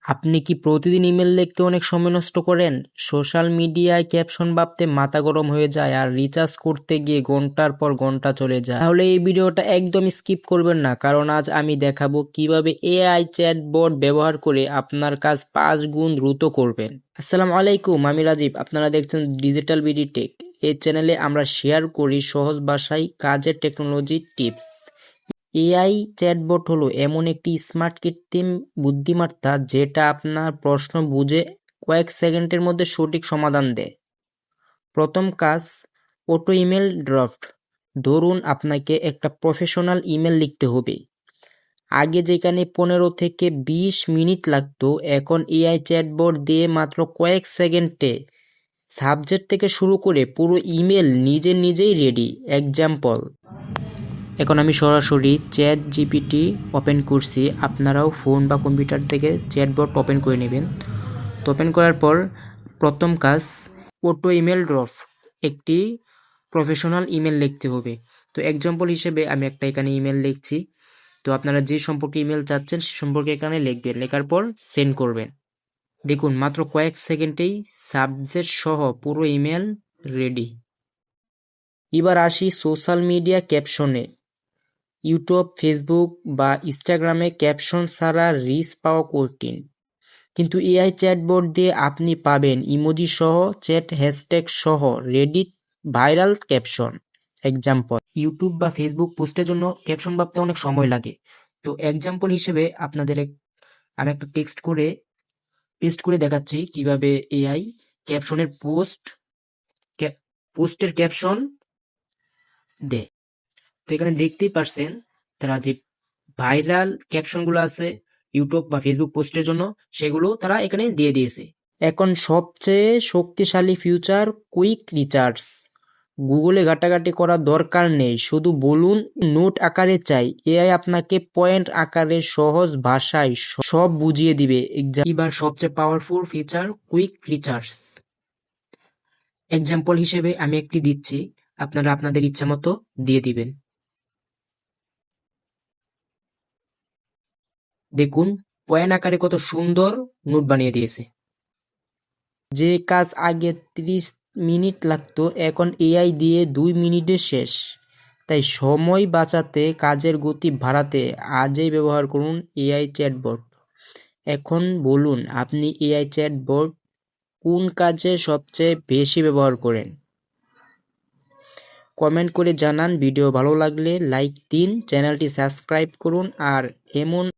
আপনি কি প্রতিদিন ইমেল লিখতে অনেক সময় নষ্ট করেন? সোশ্যাল মিডিয়ায় ক্যাপশন ভাবতে মাথা গরম হয়ে যায় আর রিচার্জ করতে গিয়ে ঘন্টার পর ঘন্টা চলে যায়। তাহলে এই ভিডিওটা একদম স্কিপ করবেন না, কারণ আজ আমি দেখাবো কিভাবে এআই চ্যাটবট ব্যবহার করে আপনার কাজ 5 গুণ দ্রুত করবেন। আসসালামু আলাইকুম, আমি রাজীব। আপনারা দেখছেন ডিজিটাল বিডি টেক। এই চ্যানেলে আমরা শেয়ার করি সহজ ভাষায় কাজের টেকনোলজি টিপস। এআই চ্যাটবট হলো এমন একটি স্মার্ট কৃত্রিম বুদ্ধিমত্তা যেটা আপনার প্রশ্ন বুঝে কয়েক সেকেন্ডের মধ্যে সঠিক সমাধান দেয়। প্রথম কাজ, অটো ইমেল ড্রাফট। ধরুন আপনাকে একটা প্রফেশনাল ইমেল লিখতে হবে। আগে যেখানে 15 থেকে 20 মিনিট লাগতো, এখন এআই চ্যাটবট দিয়ে মাত্র কয়েক সেকেন্ডে সাবজেক্ট থেকে শুরু করে পুরো ইমেল নিজেই রেডি। এক্সাম্পল, এখন আমি সরাসরি চ্যাট জিপিটি ওপেন করছি। আপনারাও ফোন বা কম্পিউটার থেকে চ্যাটবট ওপেন করে নেবেন। তো ওপেন করার পর প্রথম কাজ, অটো ইমেল ড্রাফট। একটি প্রফেশনাল ইমেল লিখতে হবে। তো এক্সাম্পল হিসেবে আমি একটা এখানে ইমেল লিখছি। তো আপনারা যে সম্পর্কে ইমেল চাচ্ছেন সে সম্পর্কে এখানে লিখবেন, লেখার পর সেন্ড করবেন। দেখুন, মাত্র কয়েক সেকেন্ডেই সাবজেক্ট সহ পুরো ইমেল রেডি। এবার আসি সোশ্যাল মিডিয়া ক্যাপশনে। ইউটিউব, ফেসবুক বা ইনস্টাগ্রামে ক্যাপশন ছাড়া রিচ পাওয়া কঠিন, কিন্তু এআই চ্যাটবট দিয়ে আপনি পাবেন ইমোজি সহ, চ্যাট হ্যাশট্যাগ সহ ready viral caption. Example, YouTube বা ফেসবুক পোস্টের জন্য ক্যাপশন ভাবতে অনেক সময় লাগে। তো এক্সাম্পল হিসেবে আপনাদের আমি একটা পেস্ট করে দেখাচ্ছি কিভাবে এআই ক্যাপশনের পোস্টের ক্যাপশন দেয়। তো এখানে দেখতেই পারছেন তারা যে ভাইরাল ক্যাপশনগুলো আছে ইউটিউব বা ফেসবুক পোস্টের জন্য, সেগুলো তারা এখানে দিয়ে দিয়েছে। এখন সবচেয়ে শক্তিশালী ফিউচার, কুইক রিচার্জ। গুগলে ঘাটাঘাটি করার দরকার নেই, শুধু বলুন নোট আকারে চাই, এআই আপনাকে পয়েন্ট আকারে সহজ ভাষায় সব বুঝিয়ে দিবে। এবার সবচেয়ে powerful feature, quick recharge. Example হিসেবে আমি একটি দিচ্ছি, আপনারা আপনাদের ইচ্ছা মতো দিয়ে দিবেন। দেখুন, পয়েন্ট আকারে কত সুন্দর নোট বানিয়ে দিয়েছে। যে কাজ আগে 30 মিনিট লাগতো, এখন এআই দিয়ে 2 মিনিটে শেষ। তাই সময় বাঁচাতে, কাজের গতি বাড়াতে আজই ব্যবহার করুন এআই চ্যাটবট। এখন বলুন, আপনি এআই চ্যাটবট কোন কাজে সবচেয়ে বেশি ব্যবহার করেন? কমেন্ট করে জানান। ভিডিও ভালো লাগলে লাইক দিন, চ্যানেলটি সাবস্ক্রাইব করুন আর এমন